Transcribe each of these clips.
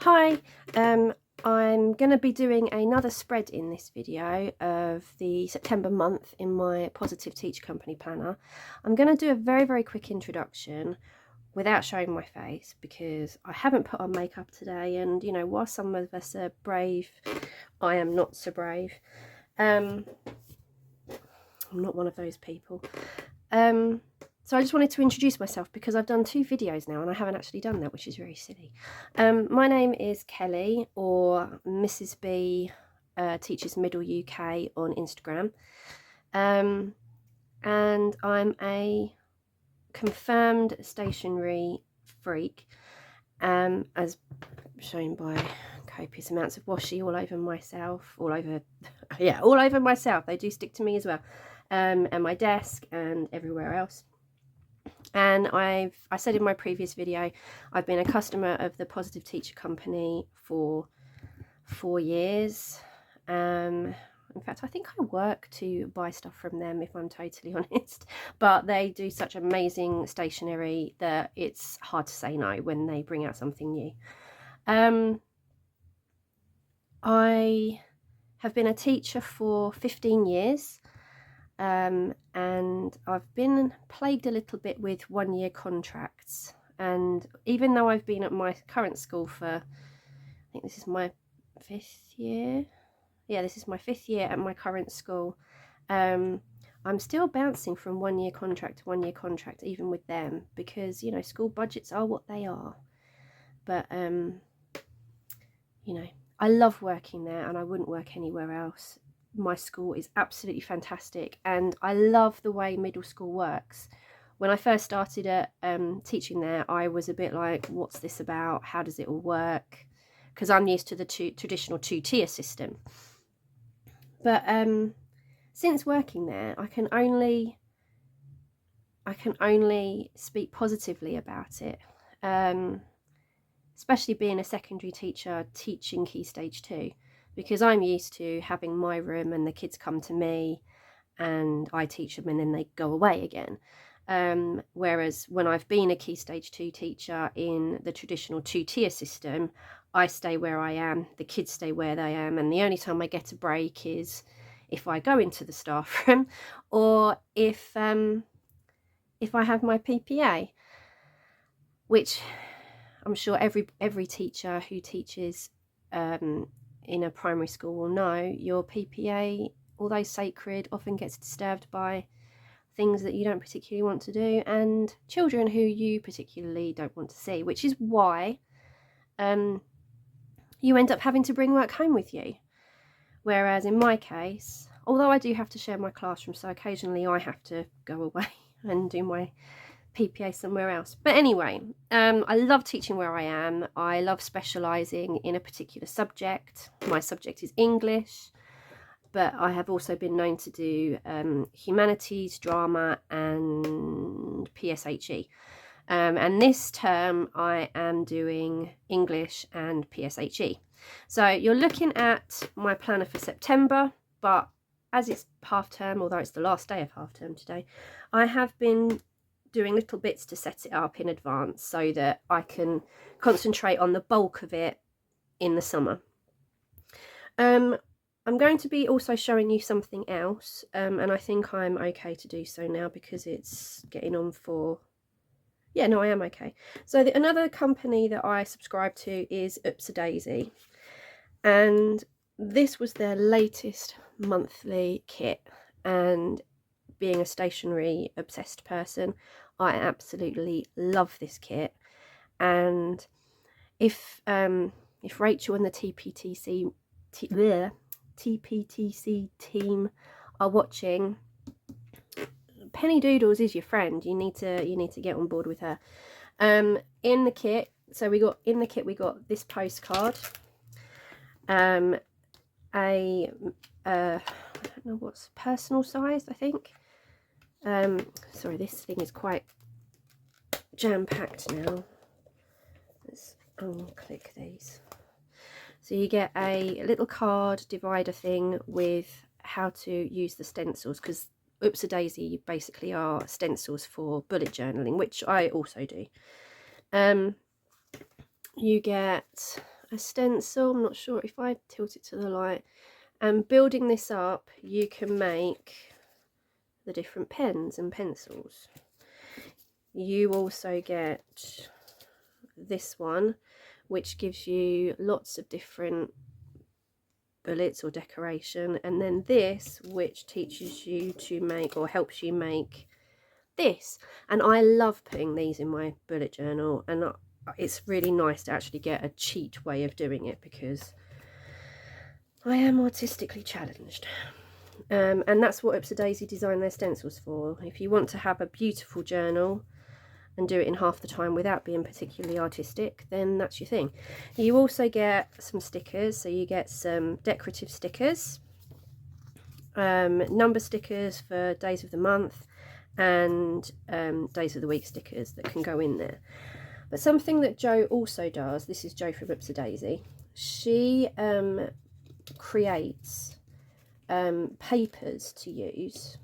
Hi, I'm going to be doing another spread in this video of the September month in my Positive Teacher Company planner. I'm going to do a very quick introduction without showing my face because I haven't put on makeup today, and you know, while some of us are brave, I am not so brave. I'm not one of those people. So I just wanted to introduce myself because I've done 2 videos now and I haven't actually done that, which is very silly. My name is Kelly, or Mrs. B Teaches Middle UK on Instagram. And I'm a confirmed stationery freak, as shown by copious amounts of washi all over myself, all over myself. They do stick to me as well, and my desk and everywhere else. And I said in my previous video, I've been a customer of the Positive Teacher Company for 4 years. In fact, I think I work to buy stuff from them, if I'm totally honest. But they do such amazing stationery that it's hard to say no when they bring out something new. I have been a teacher for 15 years. And I've been plagued a little bit with 1-year contracts, and even though I've been at my current school for, I think this is my 5th year, this is my 5th year at my current school, I'm still bouncing from 1-year contract to 1-year contract even with them, because you know, school budgets are what they are. But you know, I love working there and I wouldn't work anywhere else. My school is absolutely fantastic and I love the way middle school works. When I first started at teaching there, I was a bit like, what's this about? How does it all work? Because I'm used to the traditional 2-tier system. But since working there, I can only speak positively about it. Especially being a secondary teacher teaching Key Stage 2. Because I'm used to having my room and the kids come to me and I teach them and then they go away again. Whereas when I've been a Key Stage 2 teacher in the traditional 2-tier system, I stay where I am, the kids stay where they am, and the only time I get a break is if I go into the staff room or if I have my PPA, which I'm sure every teacher who teaches in a primary school will know. Your PPA, although sacred, often gets disturbed by things that you don't particularly want to do and children who you particularly don't want to see, which is why you end up having to bring work home with you. Whereas in my case, although I do have to share my classroom, so occasionally I have to go away and do my PPA somewhere else. But anyway, I love teaching where I am. I love specialising in a particular subject. My subject is English, but I have also been known to do humanities, drama and PSHE. And this term I am doing English and PSHE. So you're looking at my planner for September, but as it's half term, although it's the last day of half term today, I have been doing little bits to set it up in advance so that I can concentrate on the bulk of it in the summer. I'm going to be also showing you something else, and I think I'm okay to do so now because it's getting on for, yeah, no, I am okay. So another company that I subscribe to is OopsadaisyUK, and this was their latest monthly kit, and being a stationery obsessed person, I absolutely love this kit. And if Rachel and the TPTC team are watching, Penny Doodles is your friend. You need to get on board with her. In the kit, we got this postcard, I don't know what's personal size, I think. Sorry, this thing is quite jam-packed now. Let's unclick these. So you get a little card divider thing with how to use the stencils, because Oopsadaisy basically are stencils for bullet journaling, which I also do. You get a stencil. I'm not sure if I tilt it to the light. And building this up, you can make the different pens and pencils. You also get this one, which gives you lots of different bullets or decoration, and then this, which teaches you to make or helps you make this. And I love putting these in my bullet journal, and it's really nice to actually get a cheat way of doing it because I am artistically challenged. And that's what OopsadAisy designed their stencils for. If you want to have a beautiful journal and do it in half the time without being particularly artistic, then that's your thing. You also get some stickers, so you get some decorative stickers, number stickers for days of the month, and days of the week stickers that can go in there. But something that Jo also does, this is Jo from OopsadAisy, she creates papers to use.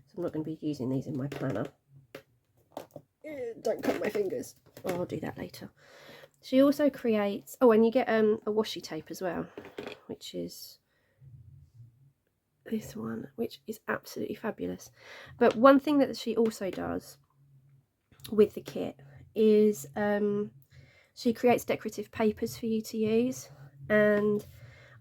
So I'm not going to be using these in my planner. Don't cut my fingers. Oh, I'll do that later. She also creates, oh, and you get a washi tape as well, which is this one, which is absolutely fabulous. But one thing that she also does with the kit is she creates decorative papers for you to use, and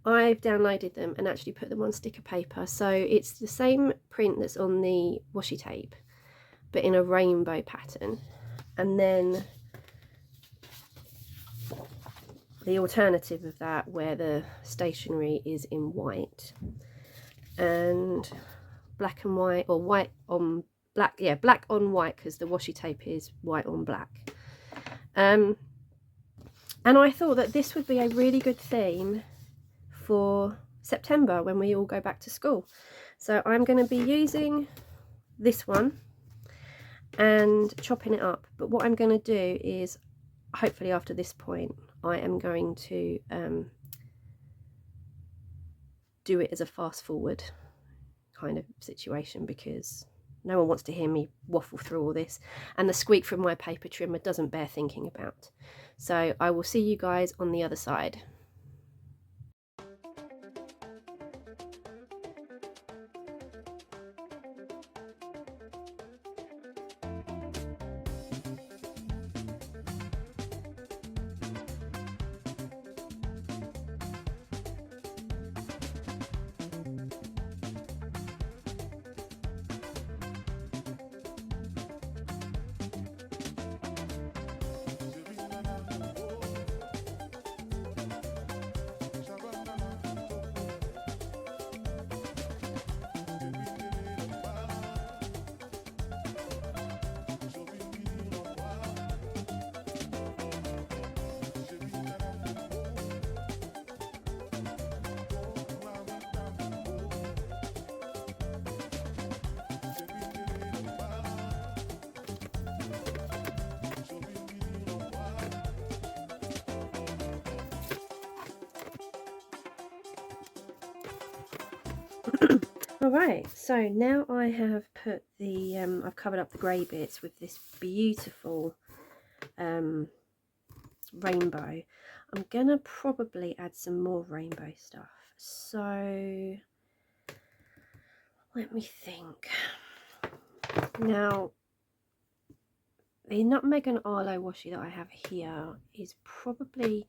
I've downloaded them and actually put them on sticker paper. So it's the same print that's on the washi tape, but in a rainbow pattern. And then the alternative of that, where the stationery is in white and black and white, or white on black, yeah, black on white, because the washi tape is white on black. And I thought that this would be a really good theme for September when we all go back to school. So I'm going to be using this one and chopping it up, but what I'm going to do is, hopefully after this point, I am going to do it as a fast forward kind of situation, because no one wants to hear me waffle through all this, and the squeak from my paper trimmer doesn't bear thinking about. So I will see you guys on the other side. Alright, so now I have put the, I've covered up the grey bits with this beautiful rainbow. I'm gonna probably add some more rainbow stuff. So let me think. Now, the Nutmeg and Arlo washi that I have here is probably,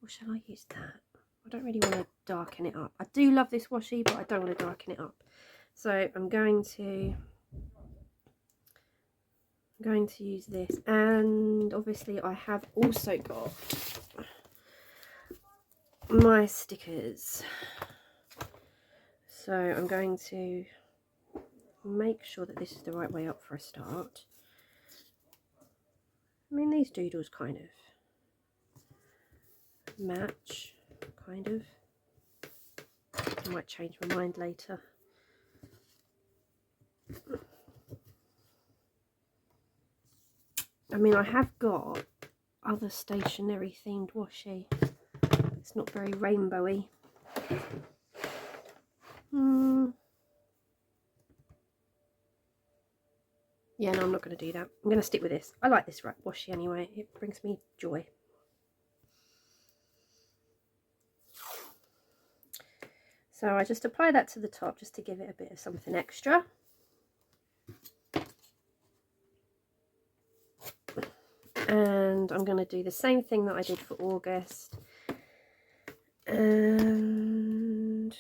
or shall I use that? I don't really want to darken it up. I do love this washi, but I don't want to darken it up. So I'm going to use this, and obviously I have also got my stickers. So I'm going to make sure that this is the right way up for a start. I mean, these doodles kind of match, kind of. I might change my mind later. I mean, I have got other stationery themed washi. It's not very rainbowy. Yeah, no, I'm not going to do that. I'm going to stick with this. I like this washi anyway. It brings me joy. So I just apply that to the top just to give it a bit of something extra. And I'm going to do the same thing that I did for August. And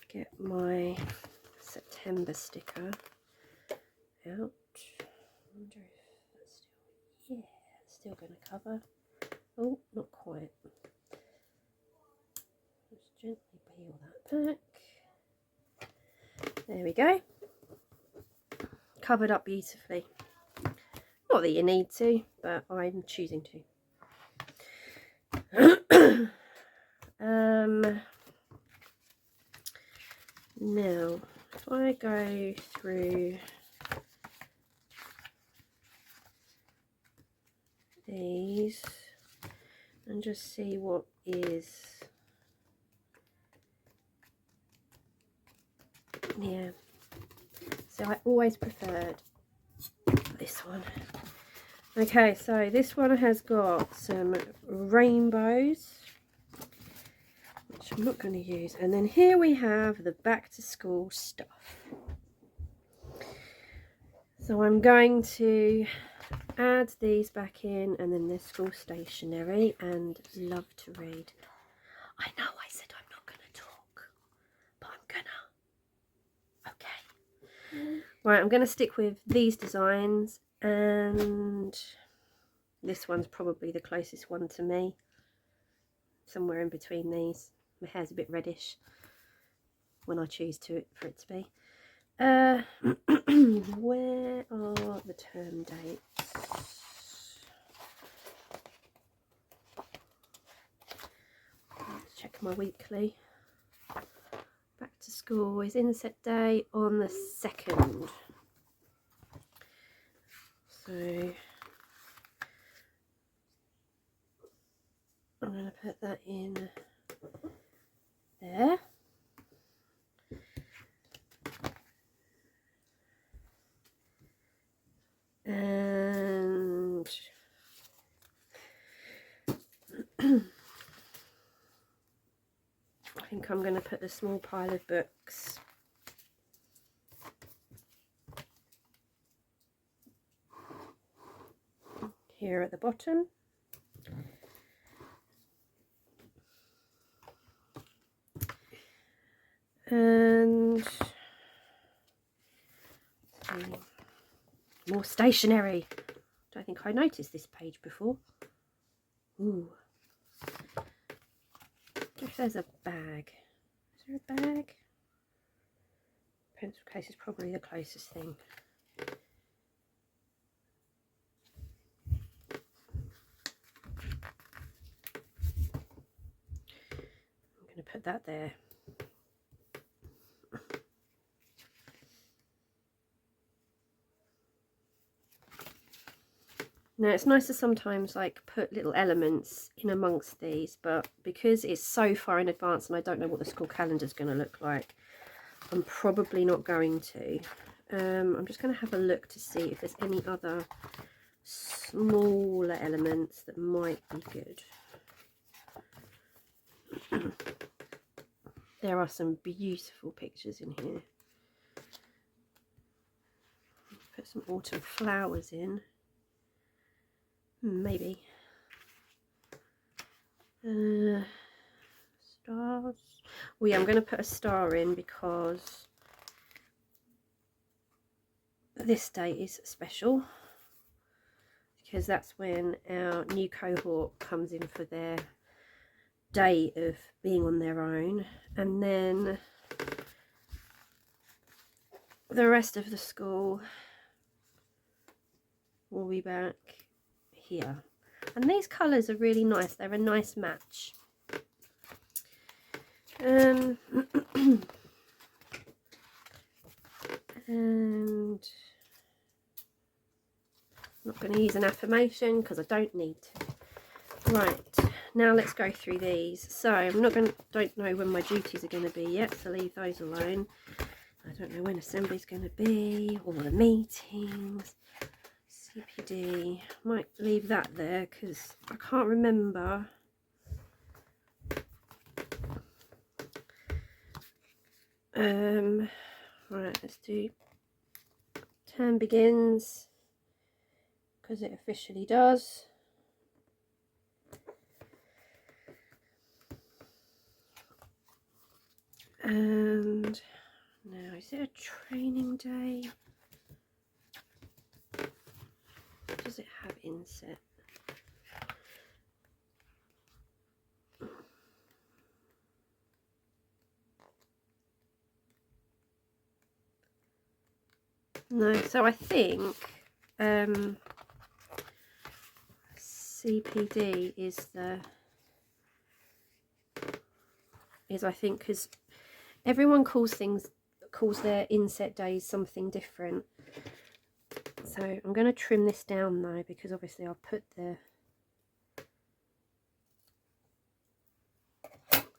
get my September sticker out. I wonder if that's still, yeah, it's still going to cover. Oh, not quite. Just gently peel that back. There we go. Covered up beautifully. Not that you need to, but I'm choosing to. Now, if I go through these and just see what is, yeah, so I always preferred this one. Okay, so this one has got some rainbows, which I'm not going to use, and then here we have the back to school stuff. So I'm going to add these back in, and then the school stationery and love to read. I know I said I'm not going to talk, but I'm gonna. Okay. Right, I'm going to stick with these designs, and this one's probably the closest one to me. Somewhere in between these. My hair's a bit reddish when I choose for it to be. Where are the term dates? Let's check my weekly. Back to school is inset day on the 2nd. So I'm going to put that in there. And I think I'm going to put a small pile of books here at the bottom. And more stationery. Don't think I noticed this page before. Ooh. If there's a bag. Is there a bag? Pencil case is probably the closest thing. I'm going to put that there. Now it's nice to sometimes like put little elements in amongst these, but because it's so far in advance and I don't know what the school calendar is going to look like, I'm probably not going to. I'm just going to have a look to see if there's any other smaller elements that might be good. There are some beautiful pictures in here. Put some autumn flowers in. Maybe. Stars. Oh yeah, I'm going to put a star in because this day is special. Because that's when our new cohort comes in for their day of being on their own. And then the rest of the school will be back here. And these colours are really nice. They're a nice match. And I'm not going to use an affirmation because I don't need to. Right, now let's go through these. So don't know when my duties are going to be yet, so leave those alone. I don't know when assembly's going to be, or the meetings. CPD, might leave that there because I can't remember Right, let's do term begins, because it officially does. And now, is it a training day? Does it have inset? No, so I think CPD is I think, because everyone calls their inset days something different. So I'm going to trim this down though, because obviously I'll put the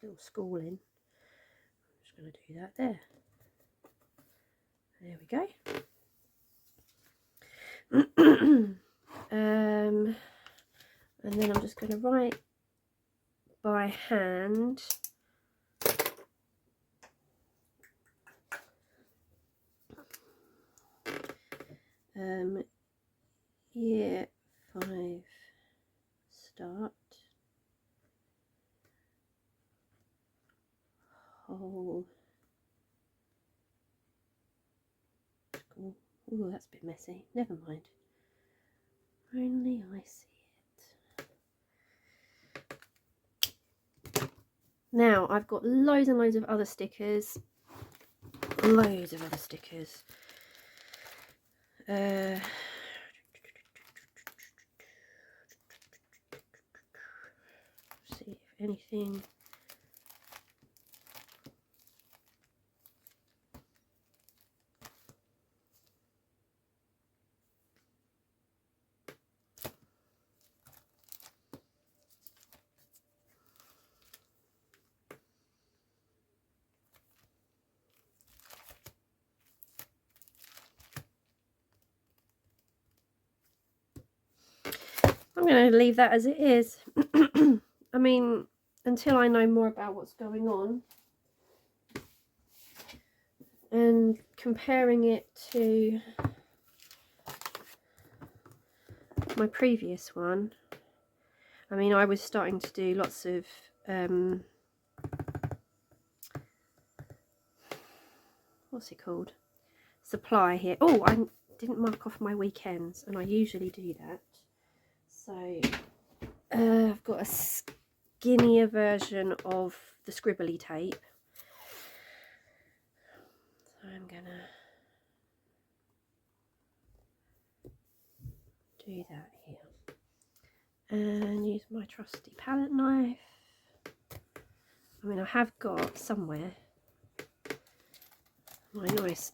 little school in. I'm just going to do that there. There we go. And then I'm just going to write by hand year 5 start whole school. Oh, that's a bit messy. Never mind. Only I see it. Now I've got loads and loads of other stickers. Loads of other stickers. See if anything. I'm going to leave that as it is. I mean, until I know more about what's going on. And comparing it to my previous one, I mean, I was starting to do lots of what's it called? Supply here. Oh, I didn't mark off my weekends, and I usually do that. So I've got a skinnier version of the scribbly tape. So I'm gonna do that here and use my trusty palette knife. I mean, I have got somewhere my nice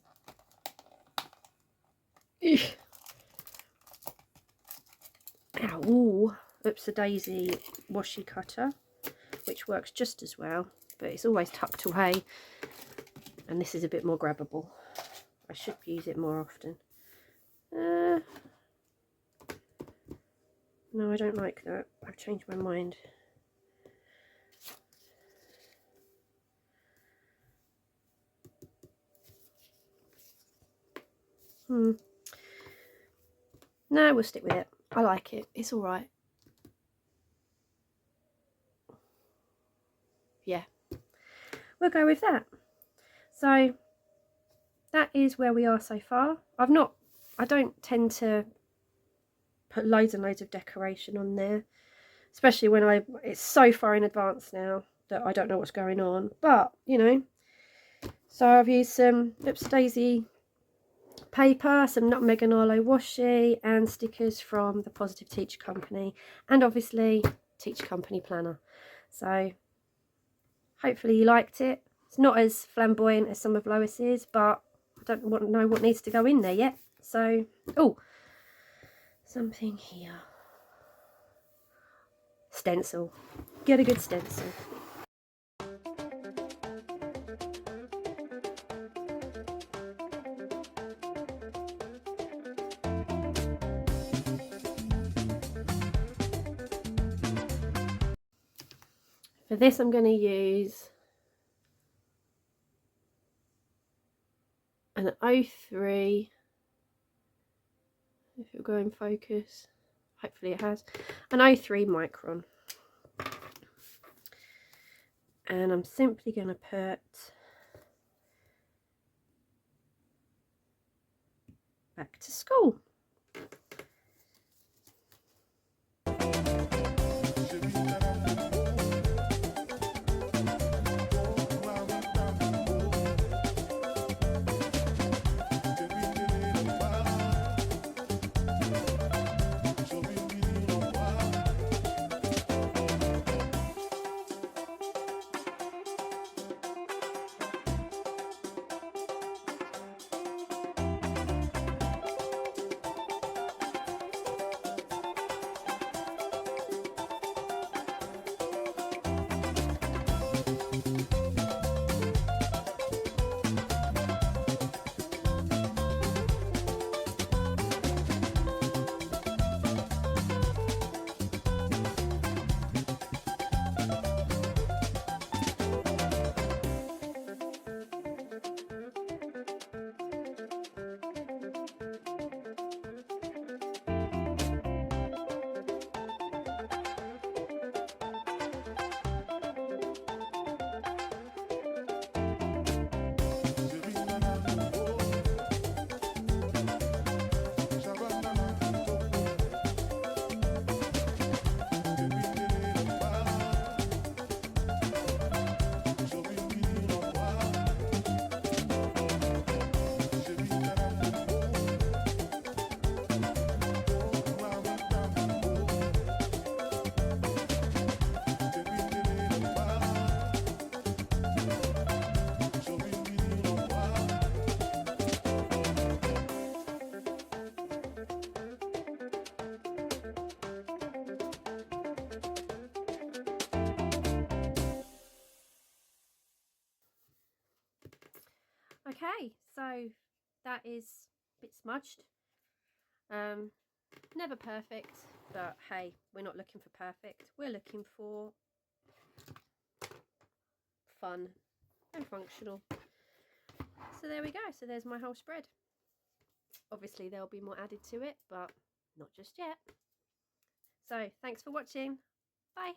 OopsadaisyUK washi cutter, which works just as well, but it's always tucked away, and this is a bit more grabbable. I should use it more often. No, I don't like that. I've changed my mind. No, we'll stick with it. I like it. It's all right. Yeah, we'll go with that. So that is where we are so far. I don't tend to put loads and loads of decoration on there, especially when it's so far in advance now that I don't know what's going on, but you know. So I've used some OopsadaisyUK paper, some Nutmeg and Arlo washi, and stickers from the Positive Teacher Company, and obviously Teacher Company planner. So hopefully you liked it. It's not as flamboyant as some of Lois's, but I don't know what needs to go in there yet. So, oh, something here. Stencil. Get a good stencil. For this I'm going to use an 03, if it'll go in focus, hopefully it has, an 03 micron. And I'm simply going to put back to school. Okay, so that is a bit smudged. Never perfect, but hey, we're not looking for perfect. We're looking for fun and functional. So there we go. So there's my whole spread. Obviously there'll be more added to it, but not just yet. So thanks for watching. Bye.